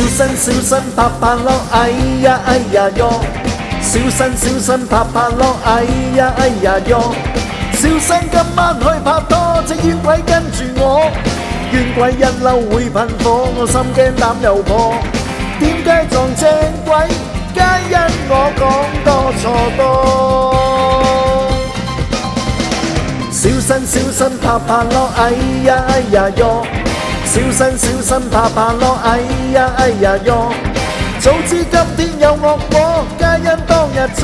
小心拍拍咯，哎呀哎呀喲！小心拍拍咯，哎呀哎呀喲！小心今晚去拍拖，隻冤鬼跟住我，冤鬼一嬲會噴火，我心驚膽又破。點解撞正鬼？皆因我講多錯多。小心拍拍咯，哎呀哎呀喲！小心拍拍咯，哎呀哎呀喲！早知今天有惡果，皆因當日錯。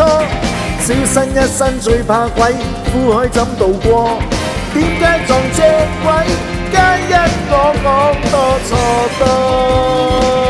小心一生最怕鬼，苦海怎渡過？點解撞正鬼？皆因我講多錯多。